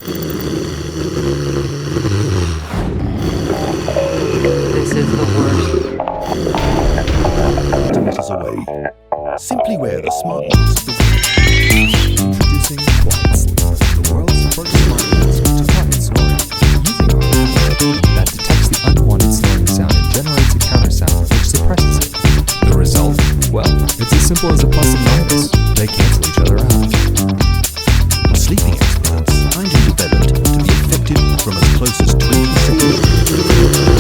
This is the worst. Meters away. Simply wear the smart mask. Introducing Quiet Sleep, the world's first smart mask to quiet snoring. Using that detects the unwanted snoring sound and generates a counter sound which suppresses it. The result? Well, it's as simple as a plus and minus. They cancel each other out. Sleeping experts find it developed to be effective from as close as 20 seconds.